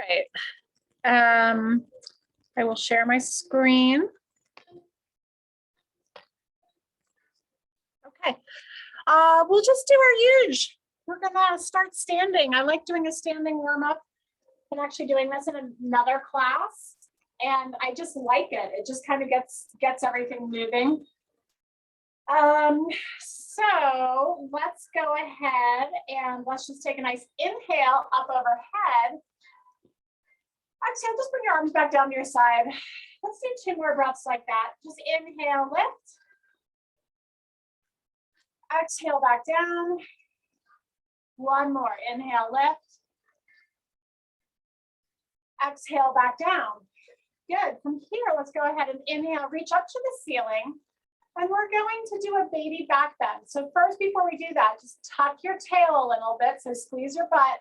right. I will share my screen. Okay. We'll just do our huge. We're gonna start standing. I like doing a standing warm up. I'm actually doing this in another class, and I just like it. It just kind of gets everything moving. So let's go ahead and let's just take a nice inhale up overhead. Exhale, just bring your arms back down to your side. Let's do 2 more breaths like that. Just inhale, lift. Exhale, back down. 1 more, inhale, lift. Exhale, back down. Good, from here, let's go ahead and inhale, reach up to the ceiling. And we're going to do a baby back bend. So first, before we do that, just tuck your tail a little bit, so squeeze your butt.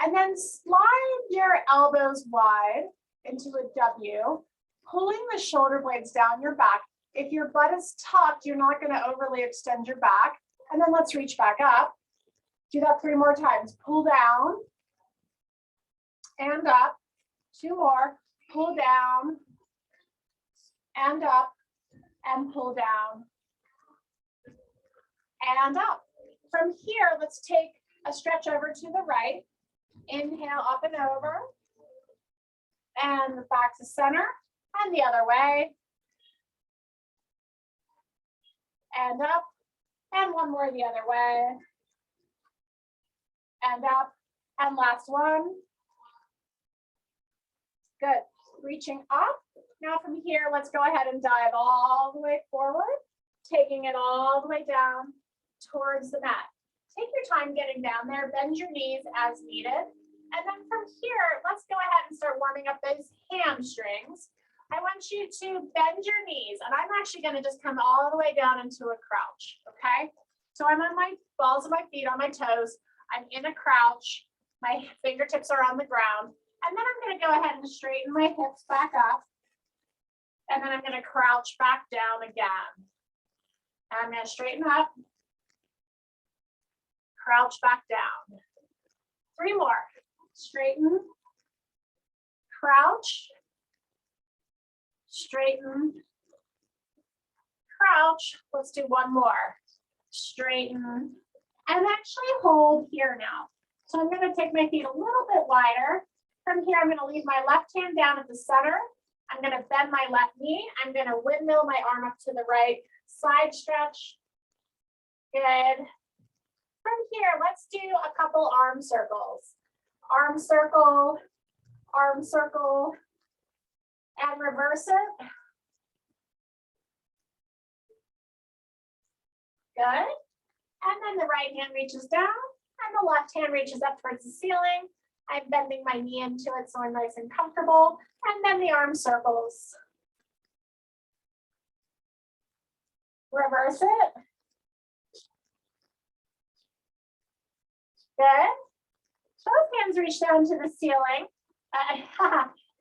And then slide your elbows wide into a W, pulling the shoulder blades down your back. If your butt is tucked, you're not going to overly extend your back. And then let's reach back up. Do that 3 more times. Pull down and up. 2 more. Pull down and up and pull down and up. From here, let's take a stretch over to the right. Inhale up and over, and back to center, and the other way, and up, and 1 more the other way, and up, and last one. Good, reaching up. Now from here, let's go ahead and dive all the way forward, taking it all the way down towards the mat. Take your time getting down there, bend your knees as needed. And then from here, let's go ahead and start warming up those hamstrings. I want you to bend your knees, and I'm actually going to just come all the way down into a crouch, okay? So I'm on my balls of my feet on my toes. I'm in a crouch. My fingertips are on the ground. And then I'm going to go ahead and straighten my hips back up. And then I'm going to crouch back down again. I'm going to straighten up. Crouch back down. 3 more. Straighten. Crouch. Straighten. Crouch. Let's do 1 more. Straighten. And actually hold here now. So I'm going to take my feet a little bit wider. From here, I'm going to leave my left hand down at the center. I'm going to bend my left knee. I'm going to windmill my arm up to the right. Side stretch. Good. From here, let's do a couple arm circles. Arm circle, and reverse it. Good. And then the right hand reaches down, and the left hand reaches up towards the ceiling. I'm bending my knee into it so I'm nice and comfortable. And then the arm circles. Reverse it. Good. Both hands reach down to the ceiling,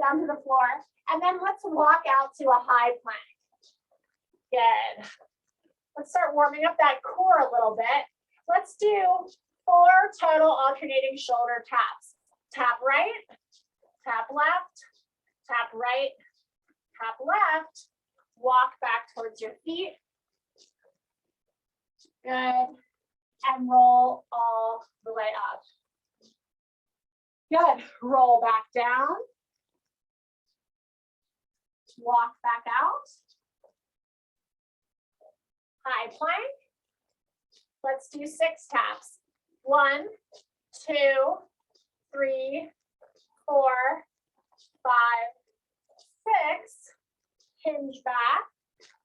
down to the floor. And then let's walk out to a high plank. Good. Let's start warming up that core a little bit. Let's do 4 total alternating shoulder taps. Tap right, tap left, tap right, tap left. Walk back towards your feet. Good. And roll all the way up. Good. Roll back down. Walk back out. High plank. Let's do 6 taps. 1, 2, 3, 4, 5, 6. Hinge back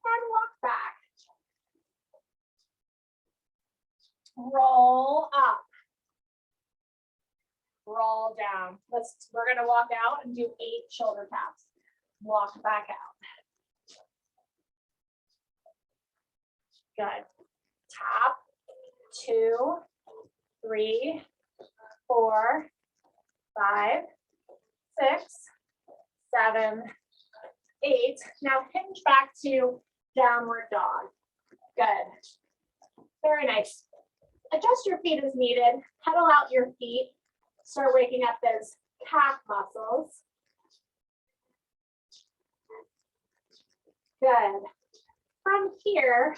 and walk back. Roll up. Roll down. We're going to walk out and do 8 shoulder taps. Walk back out. Good. Tap. 2, 3, 4, 5, 6, 7, 8. Now hinge back to downward dog. Good. Very nice. Adjust your feet as needed. Pedal out your feet. Start waking up those calf muscles. Good. From here,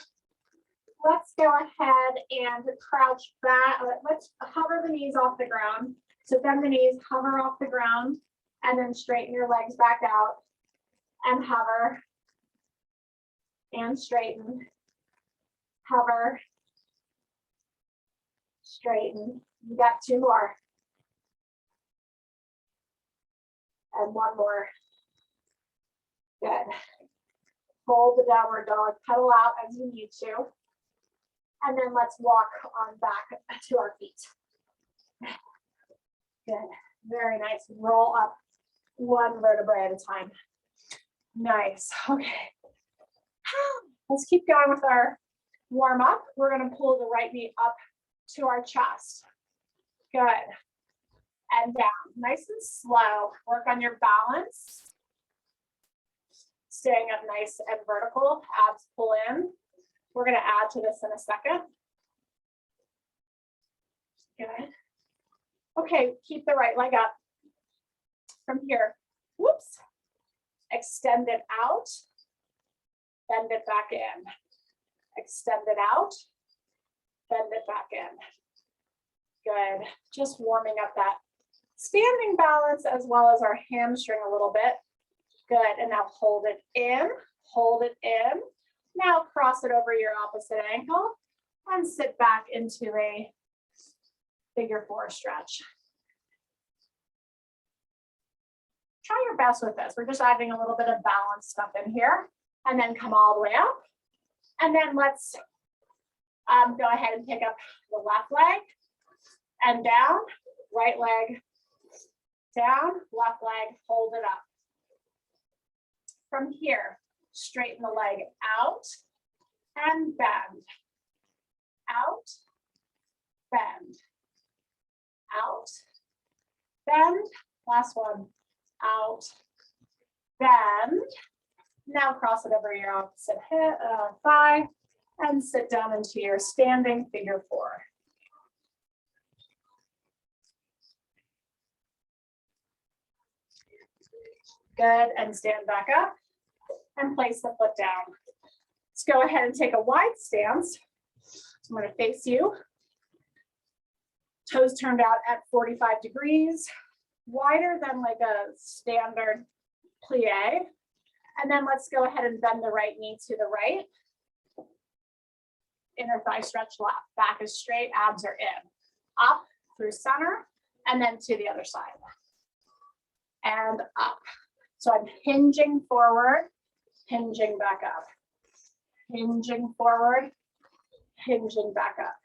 let's go ahead and crouch back. Let's hover the knees off the ground. So bend the knees, hover off the ground, and then straighten your legs back out and hover and straighten, hover, straighten. You got 2 more. And 1 more. Good. Hold the downward dog, pedal out as you need to. And then let's walk on back to our feet. Good. Very nice. Roll up 1 vertebrae at a time. Nice. Okay. Let's keep going with our warm up. We're going to pull the right knee up to our chest. Good. And down. Nice and slow. Work on your balance. Staying up nice and vertical. Abs pull in. We're going to add to this in a second. Good. Okay, keep the right leg up. From here, whoops. Extend it out. Bend it back in. Extend it out. Bend it back in. Good. Just warming up that standing balance as well as our hamstring a little bit. Good. And now hold it in. Hold it in. Now cross it over your opposite ankle and sit back into a figure 4 stretch. Try your best with this. We're just adding a little bit of balance stuff in here, and then come all the way up. And then let's go ahead and pick up the left leg and down, right leg down, left leg, hold it up. From here, straighten the leg out and bend. Out, bend. Out, bend. Last one. Out, bend. Now cross it over your opposite hip, thigh, and sit down into your standing figure 4. Good, and stand back up and place the foot down. Let's go ahead and take a wide stance. I'm going to face you. Toes turned out at 45 degrees, wider than like a standard plie. And then let's go ahead and bend the right knee to the right. Inner thigh stretch left. Back is straight, abs are in. Up through center, and then to the other side. And up. So I'm hinging forward, hinging back up. Hinging forward, hinging back up.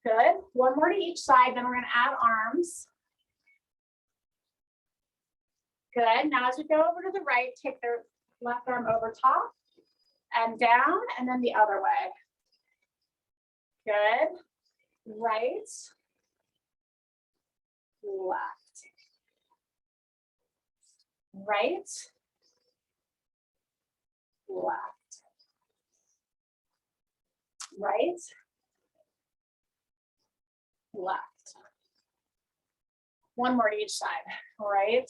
Good. 1 more to each side, then we're going to add arms. Good. Now as we go over to the right, take the left arm over top and down, and then the other way. Good. Right. Left. Right. Left. Right. Left. 1 more to each side. Right.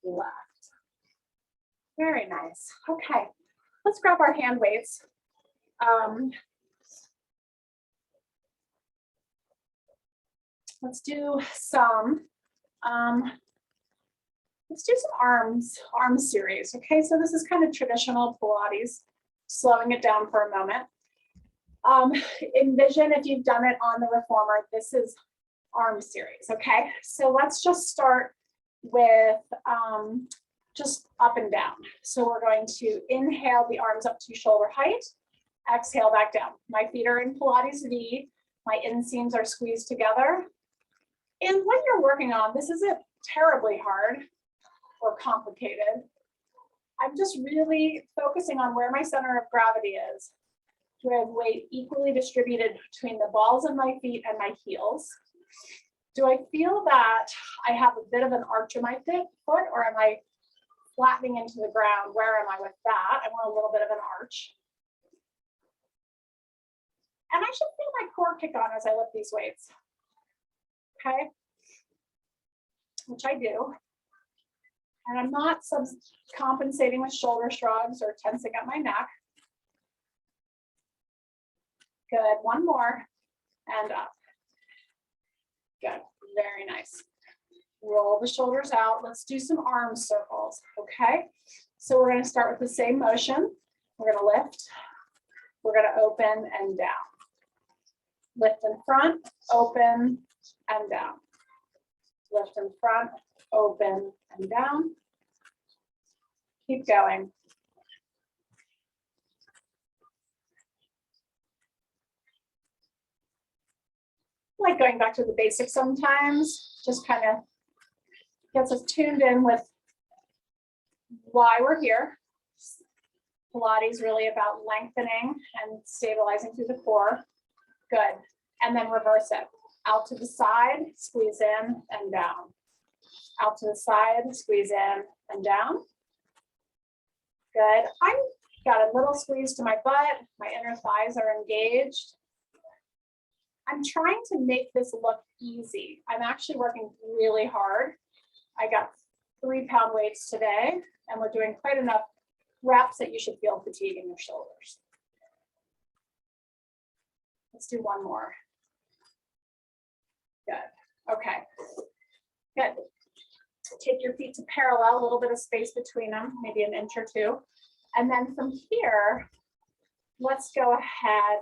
Left. Very nice. Okay. Let's grab our hand weights. Let's do some arm series. Okay, so this is kind of traditional Pilates, slowing it down for a moment. Envision if you've done it on the reformer, this is arm series. Okay, so let's just start with just up and down. So we're going to inhale the arms up to shoulder height, exhale back down. My feet are in Pilates V, my inseams are squeezed together. And when you're working on, this isn't terribly hard or complicated. I'm just really focusing on where my center of gravity is. Do I have weight equally distributed between the balls of my feet and my heels? Do I feel that I have a bit of an arch in my foot, or am I flattening into the ground? Where am I with that? I want a little bit of an arch. And I should feel my core kick on as I lift these weights. Okay, which I do. And I'm not compensating with shoulder shrugs or tensing up my neck. Good, one more, and up. Good, very nice. Roll the shoulders out. Let's do some arm circles, okay? So we're gonna start with the same motion. We're gonna lift, we're gonna open and down. Lift in front, open and down. Lift in front, open and down. Keep going. I like going back to the basics sometimes, just kind of gets us tuned in with why we're here. Pilates is really about lengthening and stabilizing through the core. Good. And then reverse it. Out to the side, squeeze in and down. Out to the side, squeeze in and down. Good. I've got a little squeeze to my butt. My inner thighs are engaged. I'm trying to make this look easy. I'm actually working really hard. I got 3-pound weights today, and we're doing quite enough reps that you should feel fatigue in your shoulders. Let's do one more. Good. Okay. Good. Take your feet to parallel, a little bit of space between them, maybe an inch or two. And then from here, let's go ahead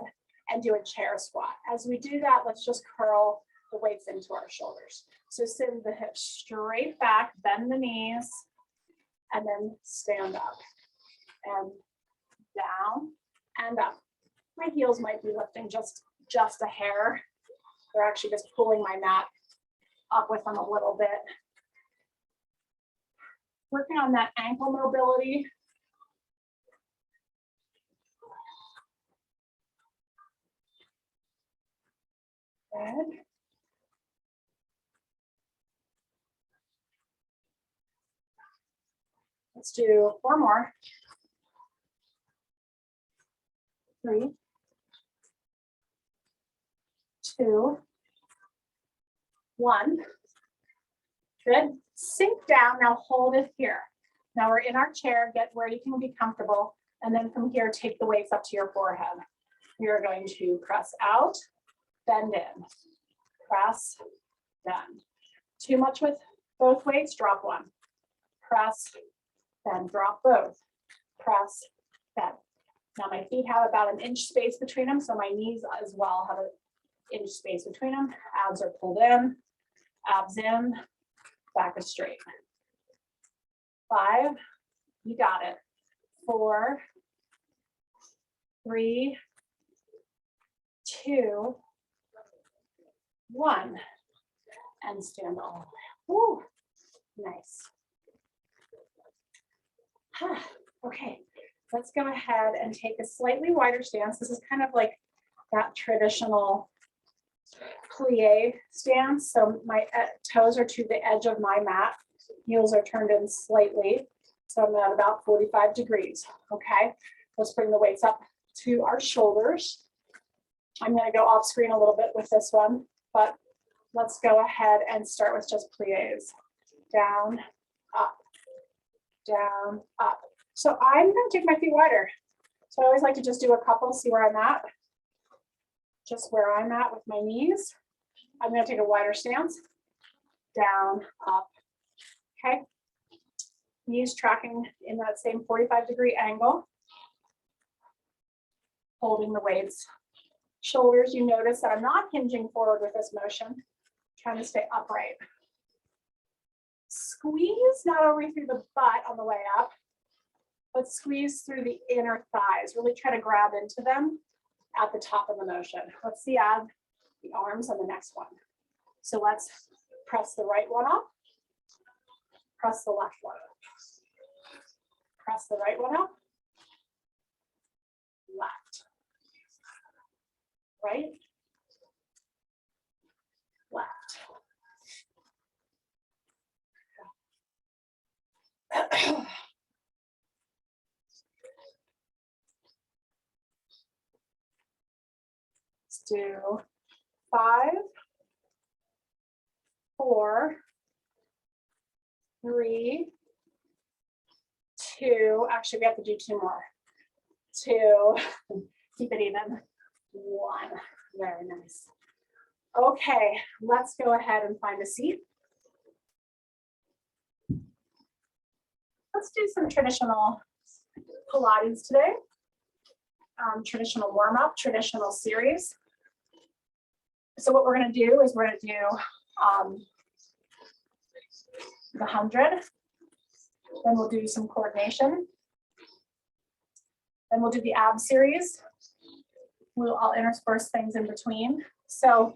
and do a chair squat. As we do that, let's just curl the weights into our shoulders. So send the hips straight back, bend the knees, and then stand up and down and up. My heels might be lifting just a hair. They're actually just pulling my mat up with them a little bit. Working on that ankle mobility. Good. Let's do 4 more. 3, 2, 1. Good. Sink down. Now hold it here. Now we're in our chair. Get where you can be comfortable. And then from here, take the weights up to your forehead. You're going to press out, bend in, press, bend. Too much with both weights, drop one. Press, bend, drop both. Press, bend. Now my feet have about an inch space between them, so my knees as well have an inch space between them. Abs are pulled in, abs in, back is straight. 5, you got it. 4, 3, 2, 1, and stand all the way. Woo, nice. Okay, let's go ahead and take a slightly wider stance. This is kind of like that traditional plie stance. So my toes are to the edge of my mat. Heels are turned in slightly. So I'm at about 45 degrees. Okay, let's bring the weights up to our shoulders. I'm going to go off screen a little bit with this one, but let's go ahead and start with just plies. Down, up, down, up. So I'm going to take my feet wider. So I always like to just do a couple, see where I'm at. Just where I'm at with my knees. I'm going to take a wider stance. Down, up. Okay. Knees tracking in that same 45-degree angle. Holding the weights. Shoulders, you notice that I'm not hinging forward with this motion. Trying to stay upright. Squeeze not only through the butt on the way up, but squeeze through the inner thighs. Really try to grab into them at the top of the motion. Let's see, add the arms on the next one. So let's press the right one up. Press the left one up. Press the right one up. Left. Right. Left. do 5, 4, 3, 2. Actually, we have to do 2 more. 2. Keep it even. 1. Very nice. Okay, let's go ahead and find a seat. Let's do some traditional Pilates today. Traditional warm-up, traditional series. So what we're going to do is we're going to do the 100. Then we'll do some coordination. Then we'll do the ab series. I'll intersperse things in between. So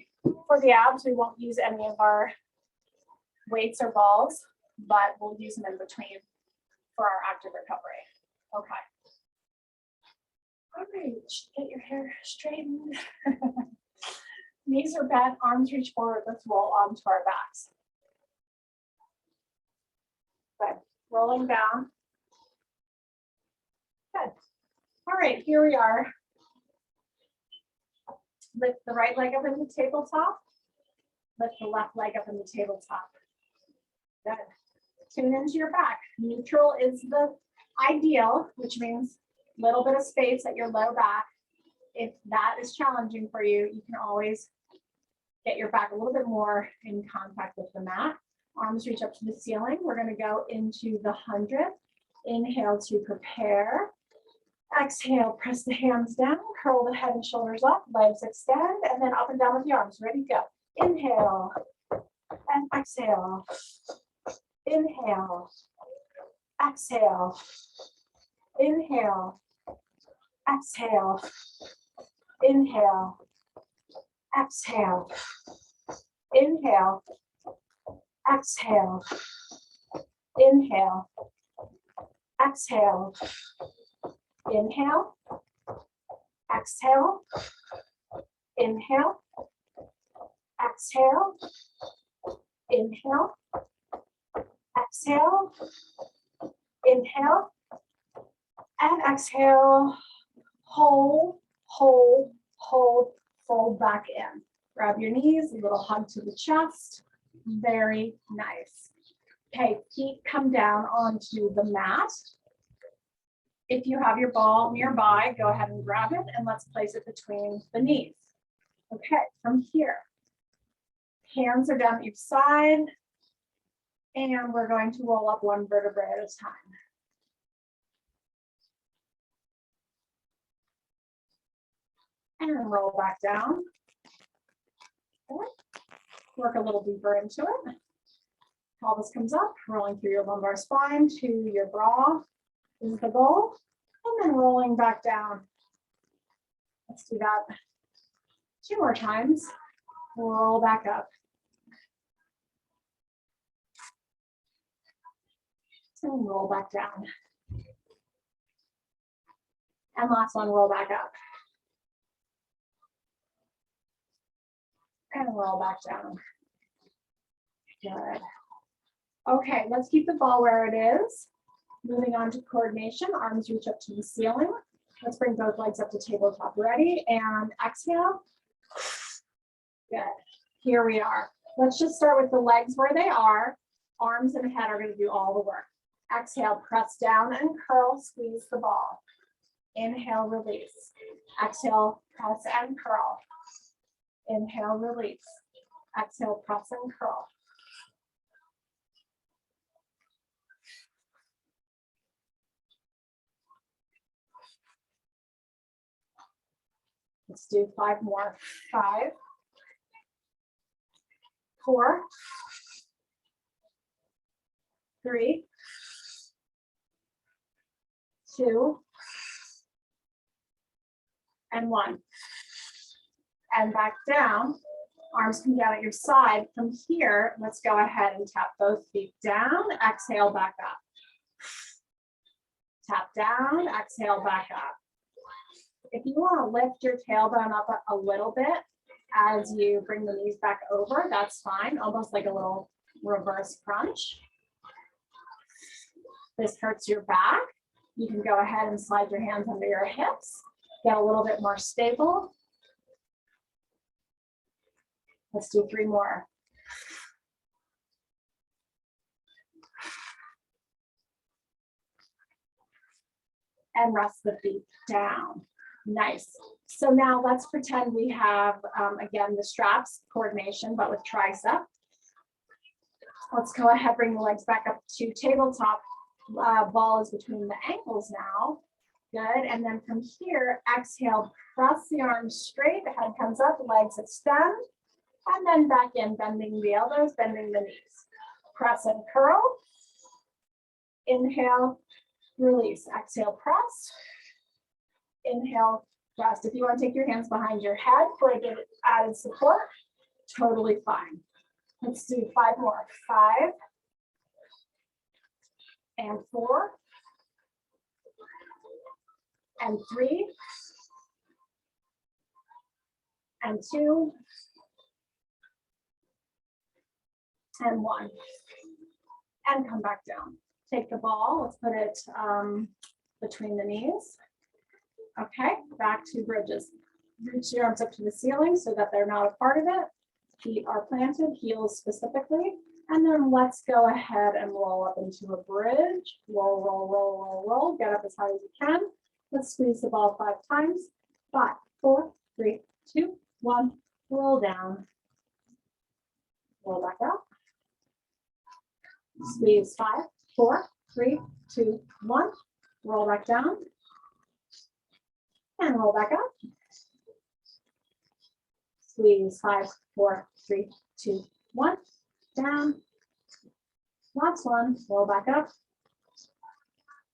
for the abs, we won't use any of our weights or balls, but we'll use them in between for our active recovery. Okay. All right, get your hair straightened. Knees are bent, arms reach forward. Let's roll onto our backs. Good. Rolling down. Good. All right, here we are. Lift the right leg up in the tabletop. Lift the left leg up in the tabletop. Good. Tune into your back. Neutral is the ideal, which means a little bit of space at your low back. If that is challenging for you, you can always get your back a little bit more in contact with the mat. Arms reach up to the ceiling. We're going to go into the 100. Inhale to prepare. Exhale, press the hands down, curl the head and shoulders up, legs extend, and then up and down with the arms. Ready, go. Inhale and exhale. Inhale, exhale. Inhale, exhale. Inhale, exhale. Inhale, exhale. Inhale, exhale. Inhale, exhale, inhale, exhale, inhale, exhale, inhale, and exhale. Hold, hold, hold, fold back in. Grab your knees, a little hug to the chest. Very nice. Okay, feet come down onto the mat. If you have your ball nearby, go ahead and grab it and let's place it between the knees. Okay, from here, hands are down at your side and we're going to roll up one vertebrae at a time. And roll back down. Okay. Work a little deeper into it. Pelvis comes up, rolling through your lumbar spine to your bra. Is the goal, and then rolling back down. Let's do that 2 more times. Roll back up. And roll back down. And last one, roll back up. And roll back down. Good. Okay, let's keep the ball where it is. Moving on to coordination, arms reach up to the ceiling. Let's bring both legs up to tabletop. Ready? And exhale. Good. Here we are. Let's just start with the legs where they are. Arms and head are going to do all the work. Exhale, press down and curl, squeeze the ball. Inhale, release. Exhale, press and curl. Inhale, release. Exhale, press and curl. Let's do 5 more. 5, 4, 3, 2, and 1. And back down. Arms come down at your side. From here, let's go ahead and tap both feet down. Exhale, back up. Tap down, exhale, back up. If you want to lift your tailbone up a little bit as you bring the knees back over, that's fine, almost like a little reverse crunch. This hurts your back. You can go ahead and slide your hands under your hips, get a little bit more stable. Let's do 3 more. And rest the feet down. Nice. So now let's pretend we have, again, the straps coordination, but with tricep. Let's go ahead, bring the legs back up to tabletop. Ball is between the ankles now. Good. And then from here, exhale, press the arms straight, the head comes up, legs extend, and then back in, bending the elbows, bending the knees. Press and curl. Inhale, release. Exhale, press. Inhale, rest. If you want to take your hands behind your head for a bit added support, totally fine. Let's do 5 more. 5 and 4 and 3 and 2 and 1. And come back down. Take the ball. Let's put it between the knees. Okay, back to bridges. Reach your arms up to the ceiling so that they're not a part of it. Feet are planted, heels specifically. And then let's go ahead and roll up into a bridge. Roll, roll, roll, roll, roll. Get up as high as you can. Let's squeeze the ball 5 times. 5, 4, 3, 2, 1. Roll down. Roll back up. Squeeze 5, 4, 3, 2, 1. Roll back down. And roll back up. Squeeze 5, 4, 3, 2, 1. Down. Last one. Roll back up.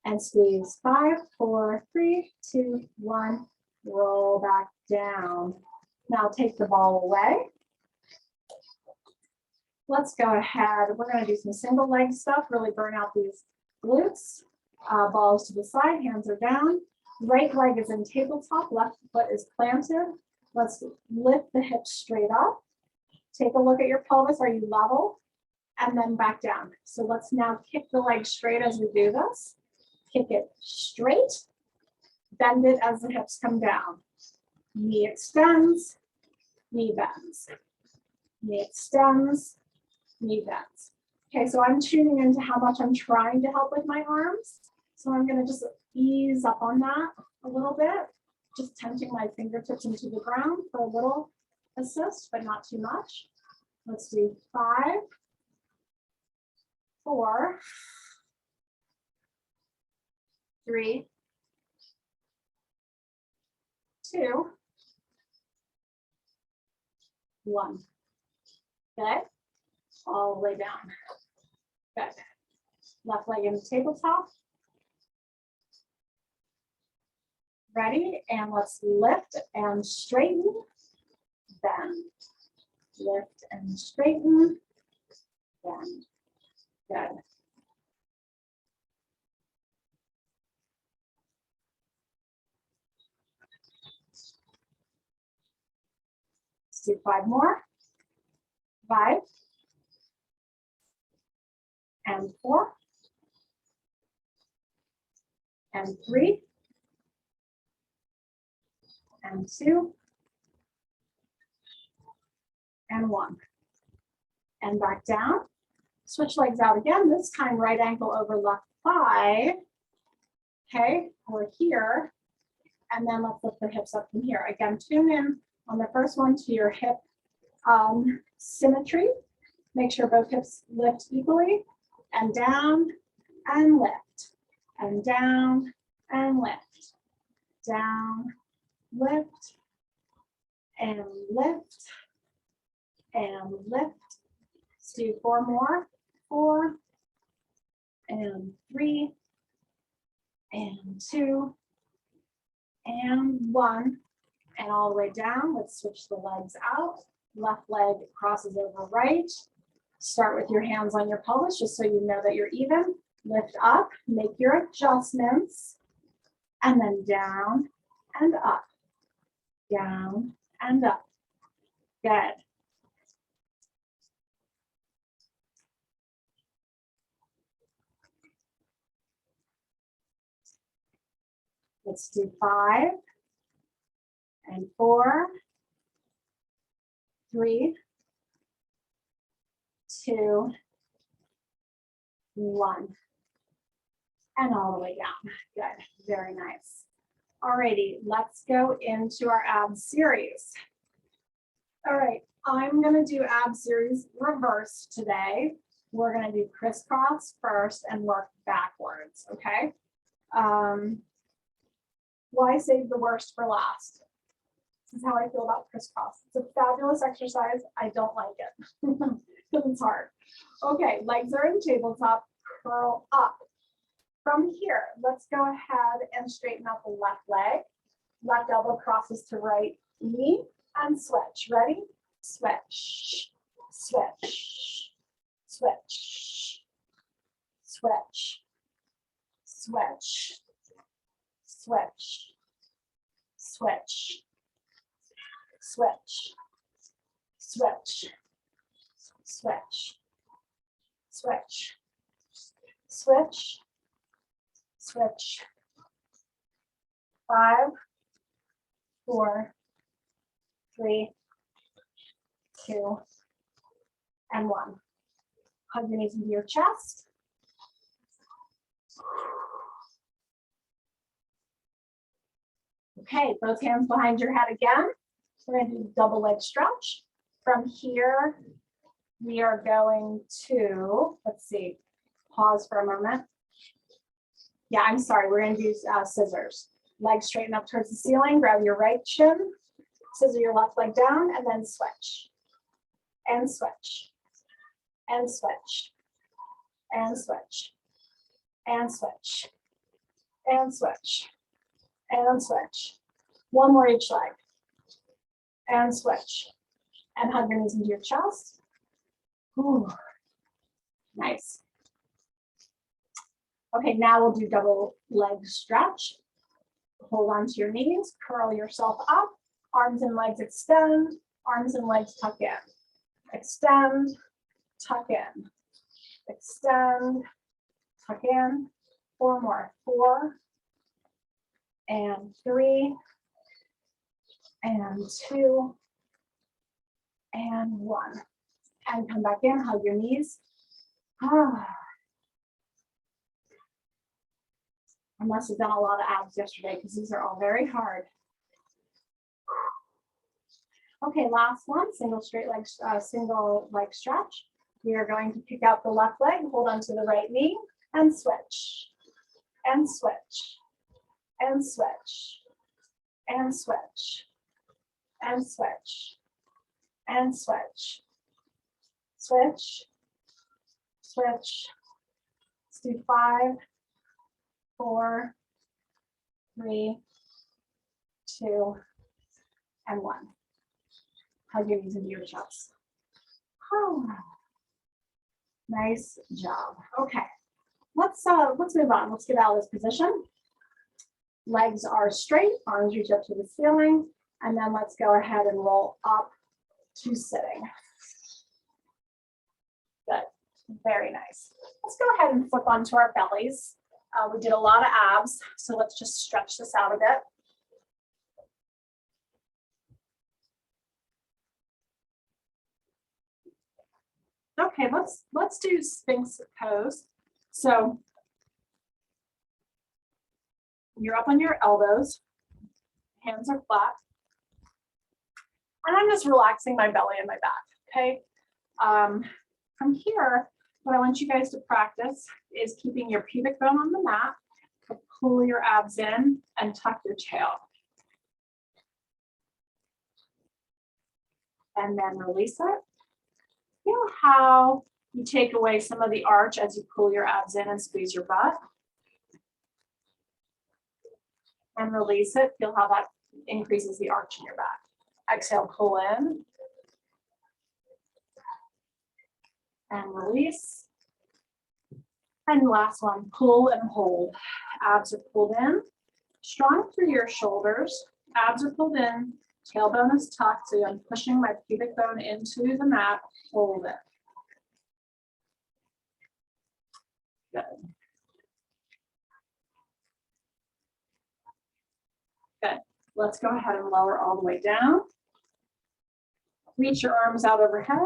And squeeze 5, 4, 3, 2, 1. Roll back down. Now take the ball away. Let's go ahead. We're going to do some single leg stuff, really burn out these glutes. Balls to the side, hands are down. Right leg is in tabletop, left foot is planted. Let's lift the hips straight up. Take a look at your pelvis. Are you level? And then back down. So let's now kick the leg straight as we do this. Kick it straight. Bend it as the hips come down. Knee extends, knee bends. Knee extends, knee bends. Okay, so I'm tuning into how much I'm trying to help with my arms. So I'm going to just ease up on that a little bit, just tenting my fingertips into the ground for a little assist, but not too much. Let's do 5, 4, 3, 2, 1. Good. All the way down. Good. Left leg in the tabletop. Ready? And let's lift and straighten. Bend. Lift and straighten. Bend. Good. Let's do 5 more. 5 and 4 and 3 and 2 and 1. And back down. Switch legs out again. This time right ankle over left thigh. Okay, we're here. And then let's lift the hips up from here. Again, tune in on the first one to your hip symmetry. Make sure both hips lift equally. And down and lift. And down and lift. Down, lift, and lift, and lift. Let's do 4 more. 4 and 3 and 2 and 1. And all the way down. Let's switch the legs out. Left leg crosses over right. Start with your hands on your pelvis just so you know that you're even. Lift up, make your adjustments, and then down and up. Down and up. Good. Let's do 5 and 4, 3, 2, 1. And all the way down. Good, very nice. Alrighty, let's go into our abs series. All right, I'm gonna do ab series reverse today. We're gonna do crisscross first and work backwards, okay? Why save the worst for last? This is how I feel about crisscross. It's a fabulous exercise. I don't like it because it's hard. Okay, legs are in tabletop, curl up. From here, let's go ahead and straighten out the left leg. Left elbow crosses to right knee and switch. Ready? Switch, switch, switch, switch, switch, switch, switch, switch, switch, switch, switch, switch, switch. 5, 4, 3, 2, and 1. Hug your knees into your chest. Okay, both hands behind your head again. We're going to do double leg stretch. From here, we are going to, let's see, pause for a moment. Yeah, I'm sorry, we're going to do scissors. Legs straighten up towards the ceiling, grab your right shin, scissor your left leg down, and then switch. And switch. And switch. And switch. And switch. And switch. And switch. One more each leg. And switch. And hug your knees into your chest. Ooh. Nice. Okay, now we'll do double leg stretch. Hold on to your knees, curl yourself up, arms and legs extend, arms and legs tuck in. Extend, tuck in. Extend, tuck in. 4 more. 4, and 3, and 2, and 1. And come back in, hug your knees. I must have done a lot of abs yesterday because these are all very hard. Okay, last one, single leg stretch. We are going to pick out the left leg, hold on to the right knee, and switch, and switch, and switch, and switch, and switch, and switch, switch, switch. Let's do 5, 4, 3, 2, and 1. Hug your knees into your chest. Oh, nice job. Okay, let's move on. Let's get out of this position. Legs are straight, arms reach up to the ceiling, and then let's go ahead and roll up to sitting. Good, very nice. Let's go ahead and flip onto our bellies. We did a lot of abs, so let's just stretch this out a bit. Okay, let's do Sphinx pose. So you're up on your elbows, hands are flat, and I'm just relaxing my belly and my back, okay? From here, what I want you guys to practice is keeping your pubic bone on the mat, pull your abs in, and tuck your tail. And then release it. Feel how you take away some of the arch as you pull your abs in and squeeze your butt. And release it. Feel how that increases the arch in your back. Exhale, pull in. And release. And last one, pull and hold. Abs are pulled in. Strong through your shoulders. Abs are pulled in. Tailbone is tucked, so I'm pushing my pubic bone into the mat. Hold it. Good. Good. Let's go ahead and lower all the way down. Reach your arms out overhead.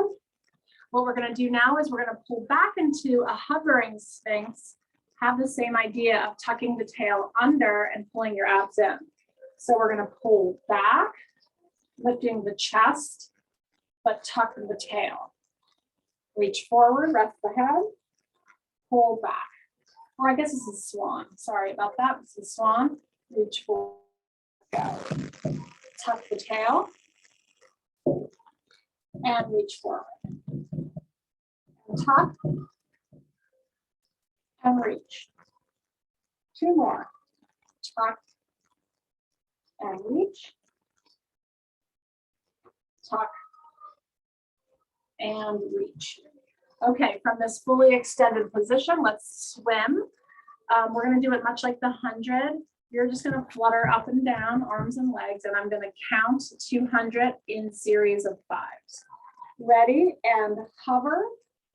What we're going to do now is we're going to pull back into a hovering sphinx. Have the same idea of tucking the tail under and pulling your abs in. So we're going to pull back, lifting the chest, but tuck the tail. Reach forward, rest the head, pull back. Or I guess this is swan. Sorry about that. This is swan. Reach forward, go. Tuck the tail and reach forward. And tuck and reach. 2 more. Tuck and reach. Tuck and reach. Okay, from this fully extended position, let's swim. We're going to do it much like the 100. You're just going to flutter up and down, arms and legs, and I'm going to count 200 in series of 5s. Ready? And hover,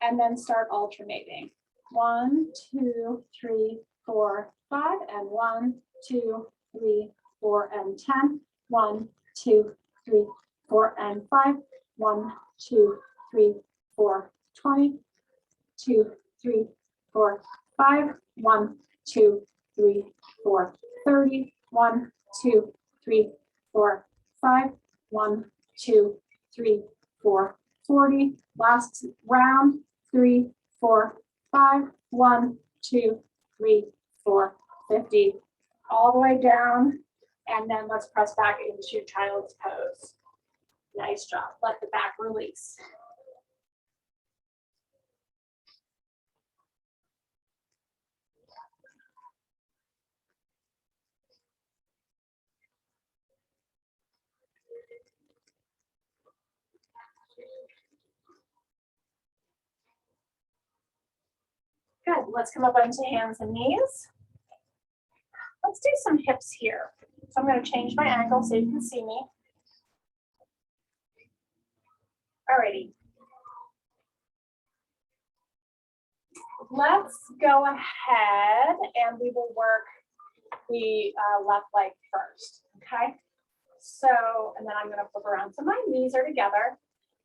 and then start alternating. 1, 2, 3, 4, 5, and 1, 2, 3, 4, and 10. 1, 2, 3, 4, and 5. 1, 2, 3, 4, 20. 2, 3, 4, 5. 1, 2, 3, 4, 30. 1, 2, 3, 4, 5. 1, 2, 3, 4, 40. Last round. 3, 4, 5. 1, 2, 3, 4, 50. All the way down. And then let's press back into child's pose. Nice job. Let the back release. Good. Let's come up onto hands and knees. Let's do some hips here. So I'm going to change my angle so you can see me. Alrighty. Let's go ahead and we will work the left leg first. Okay. So, and then I'm going to flip around. So my knees are together.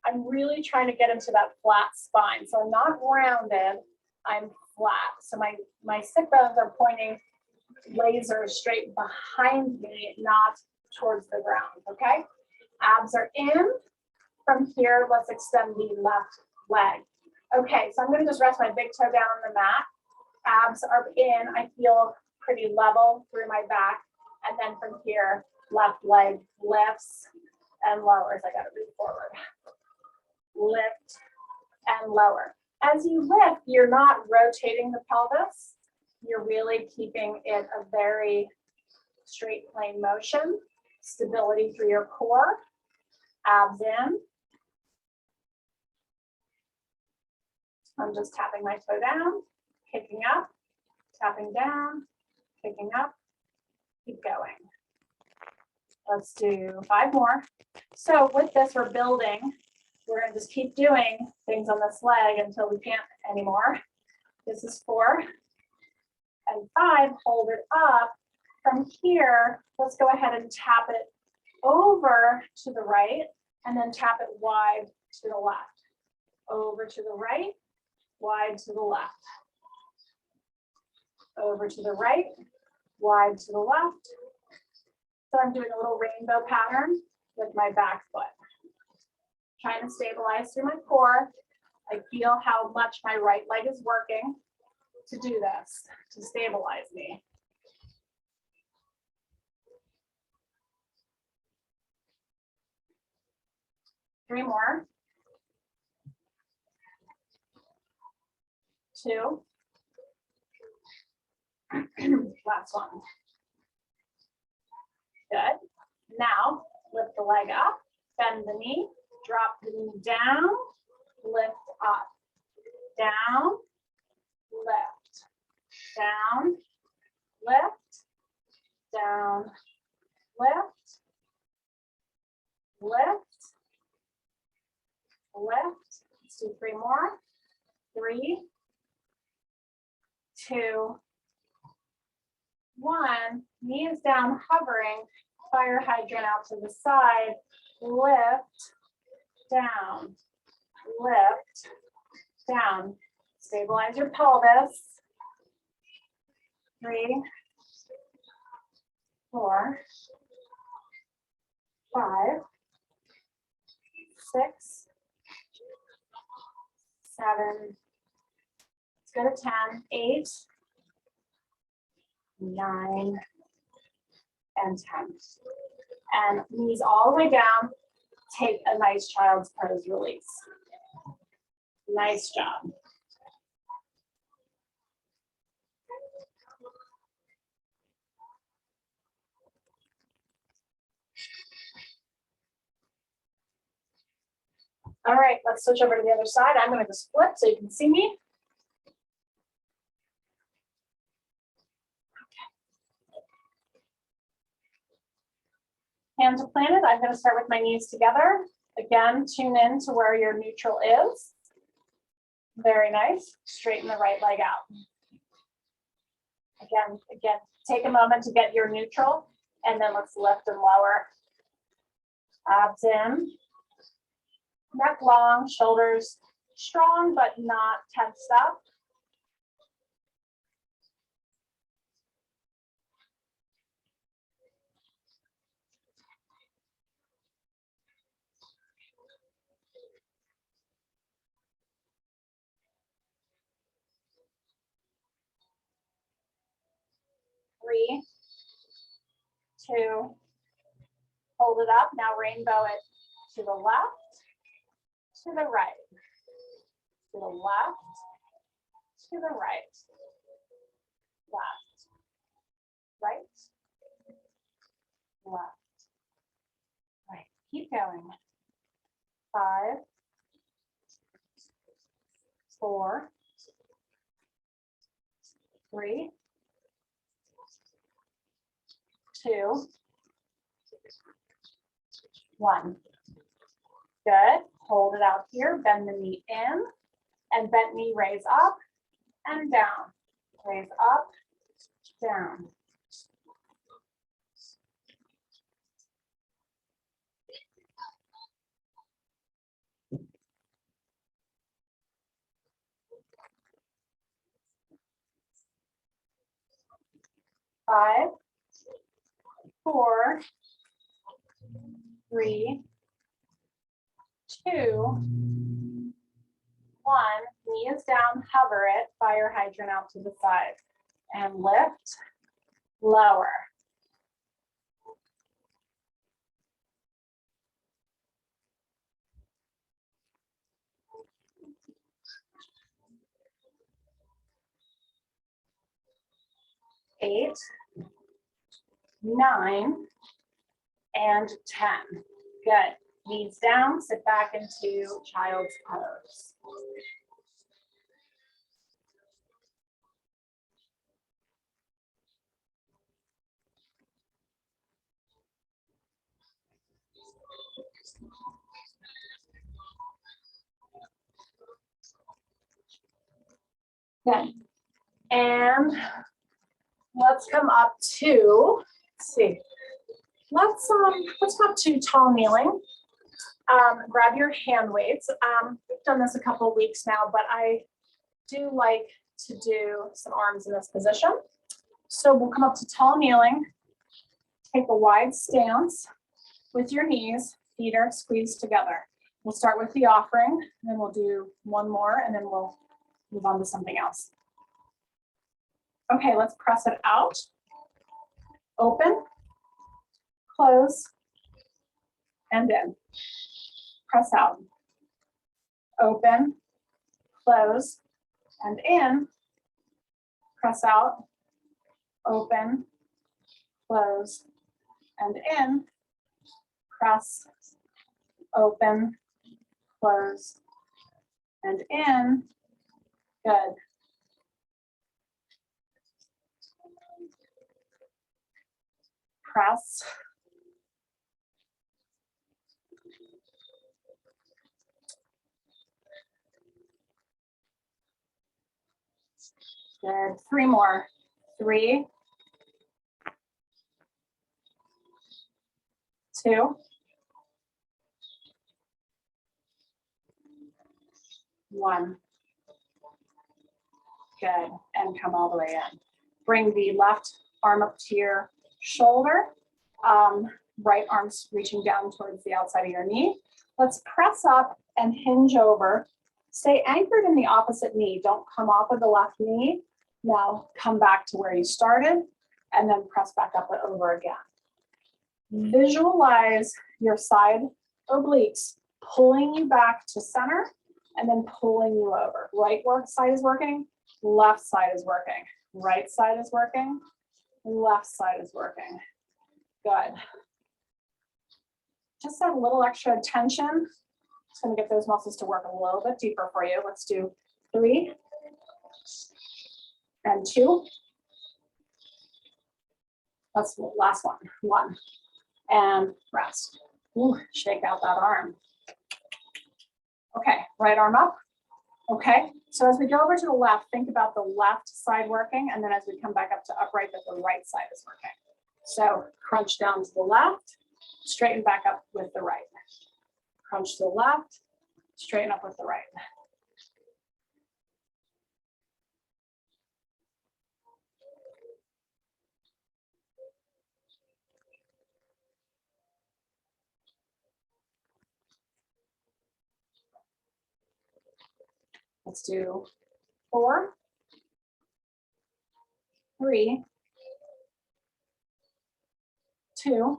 I'm really trying to get into that flat spine. So I'm not rounded. I'm flat. So my sit bones are pointing laser straight behind me, not towards the ground. Okay. Abs are in. From here, let's extend the left leg. Okay, so I'm going to just rest my big toe down on the mat. Abs are in. I feel pretty level through my back. And then from here, left leg lifts and lowers. I got to move forward. Lift and lower. As you lift, you're not rotating the pelvis. You're really keeping it a very straight plane motion. Stability through your core. Abs in. I'm just tapping my toe down, kicking up, tapping down, kicking up, keep going. Let's do 5 more. So with this, we're building. We're going to just keep doing things on this leg until we can't anymore. This is 4 and 5. Hold it up. From here, let's go ahead and tap it over to the right and then tap it wide to the left. Over to the right. Wide to the left. Over to the right, wide to the left. So I'm doing a little rainbow pattern with my back foot. Trying to stabilize through my core. I feel how much my right leg is working to do this, to stabilize me. Three more. 2. Last one. Good. Now lift the leg up, bend the knee, drop the knee down, lift up, down, lift, down, lift, down, lift, lift, lift. Let's do 3 more. 3, 2, 1. Knees down, hovering. Fire hydrant out to the side. Lift, down, lift, down. Stabilize your pelvis. 3, 4, 5, 6, 7, let's go to 10, 8, 9, and 10. And knees all the way down. Take a nice child's pose release. Nice job. All right, let's switch over to the other side. I'm going to just flip so you can see me. Hands are planted. I'm going to start with my knees together. Again, tune in to where your neutral is. Very nice. Straighten the right leg out. Again, take a moment to get your neutral, and then let's lift and lower. Abs in. Neck long, shoulders strong, but not tensed up. Three, 2, hold it up. Now rainbow it to the left, to the right, to the left, to the right, left, right, left, right. Keep going. 5, 4, 3, 2, 1. Good. Hold it out here. Bend the knee in, and bent knee raise up and down. Raise up, down. Five, 4, 3, 2, 1. Knee is down, hover it, fire hydrant out to the side. And lift, lower. Eight, 9, and 10. Good. Knees down, sit back into child's pose. Good. And let's come up to, let's see, let's come up to tall kneeling. Grab your hand weights. We've done this a couple of weeks now, but I do like to do some arms in this position. So we'll come up to tall kneeling. Take a wide stance with your knees, feet are squeezed together. We'll start with the offering, and then we'll do one more, and then we'll move on to something else. Okay, let's press it out. Open, close, and in. Press out. Open, close, and in. Press out, open, close, and in. Press, open, close, and in. Good. Press. Good. 3 more. 3, 2, 1. Good, and come all the way in. Bring the left arm up to your shoulder. Right arm's reaching down towards the outside of your knee. Let's press up and hinge over. Stay anchored in the opposite knee. Don't come off of the left knee. Now come back to where you started and then press back up and over again. Visualize your side obliques pulling you back to center and then pulling you over. Right side is working, left side is working. Right side is working, left side is working. Good. Just add a little extra tension. Just gonna get those muscles to work a little bit deeper for you. Let's do 3 and 2. That's the last one. 1 and rest. Ooh, shake out that arm. Okay, right arm up. Okay, so as we go over to the left, think about the left side working, and then as we come back up to upright, that the right side is working. So crunch down to the left, straighten back up with the right. Crunch to the left, straighten up with the right. Let's do 4, 3, 2,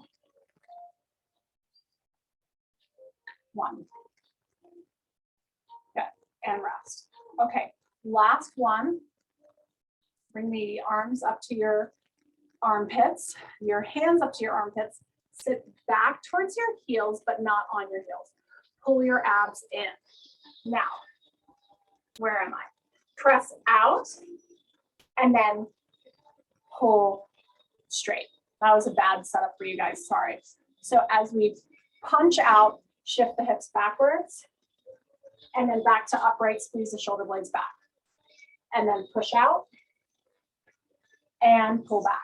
1. Good, and rest. Okay, last one. Bring the arms up to your armpits, your hands up to your armpits. Sit back towards your heels, but not on your heels. Pull your abs in. Now, where am I? Press out and then pull straight. That was a bad setup for you guys, sorry. So as we punch out, shift the hips backwards, and then back to upright, squeeze the shoulder blades back. And then push out and pull back.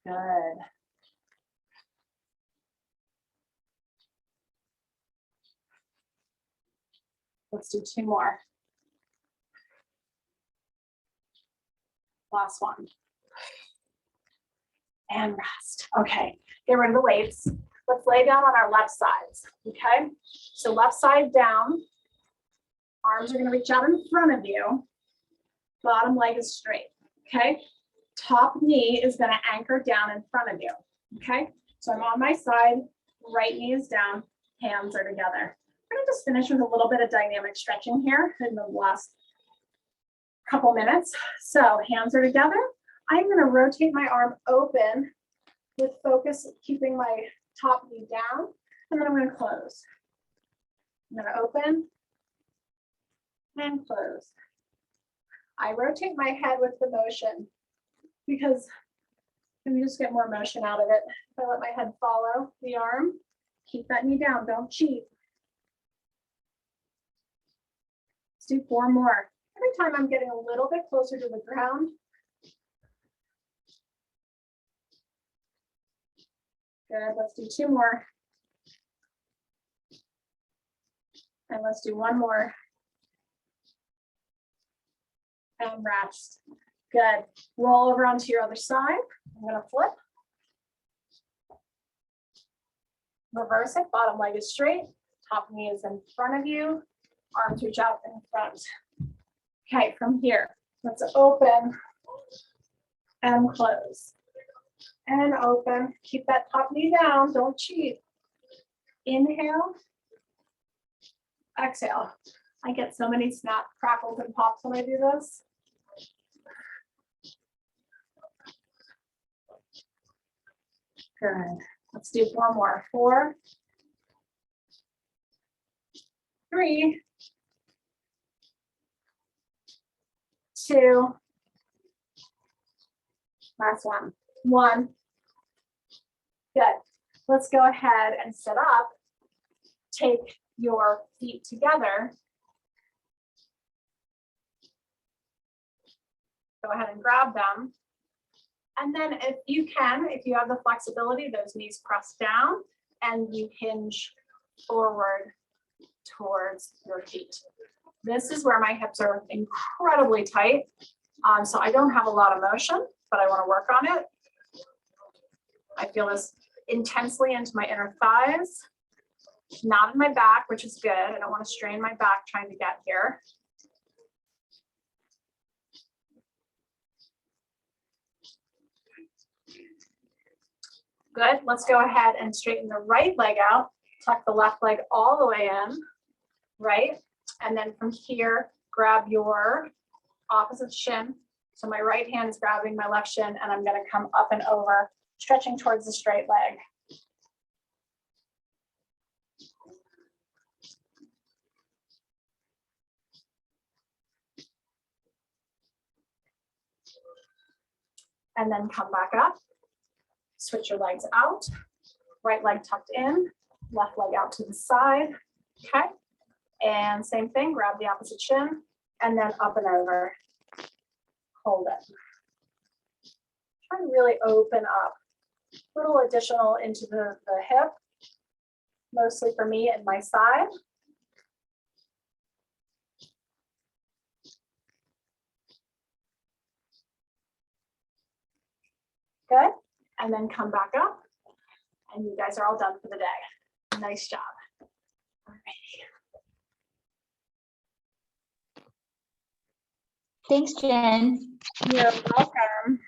Good. Let's do 2 more. Last one. And rest. Okay, get rid of the weights. Let's lay down on our left sides, okay? So left side down. Arms are gonna reach out in front of you. Bottom leg is straight, okay? Top knee is gonna anchor down in front of you, okay? So I'm on my side, right knee is down, hands are together. We're gonna just finish with a little bit of dynamic stretching here in the last couple minutes. So hands are together. I'm gonna rotate my arm open with focus, keeping my top knee down, and then I'm gonna close. I'm gonna open and close. I rotate my head with the motion because let me just get more motion out of it. If I let my head follow the arm, keep that knee down, don't cheat. Let's do 4 more. Every time I'm getting a little bit closer to the ground. Good, let's do 2 more. And let's do 1 more. And rest. Good. Roll over onto your other side. I'm gonna flip. Reverse it, bottom leg is straight. Top knee is in front of you. Arms reach out in front. Okay, from here, let's open and close. And open, keep that top knee down, don't cheat. Inhale, exhale. I get so many snap, crackles, and pops when I do this. Good, let's do 4 more. 4, 3, 2, last one. 1. Good. Let's go ahead and sit up. Take your feet together Go ahead and grab them. And then if you can, if you have the flexibility, those knees press down and you hinge forward towards your feet. This is where my hips are incredibly tight. So I don't have a lot of motion, but I want to work on it. I feel this intensely into my inner thighs, not in my back, which is good. I don't want to strain my back trying to get here. Good. Let's go ahead and straighten the right leg out. Tuck the left leg all the way in, right? And then from here, grab your opposite shin. So my right hand is grabbing my left shin, and I'm going to come up and over, stretching towards the straight leg. And then come back up. Switch your legs out. Right leg tucked in, left leg out to the side. Okay. And same thing, grab the opposite shin, and then up and over. Hold it. Try to really open up. A little additional into the hip, mostly for me and my side. Good. And then come back up. And you guys are all done for the day. Nice job. All right. Thanks, Jen. You're welcome.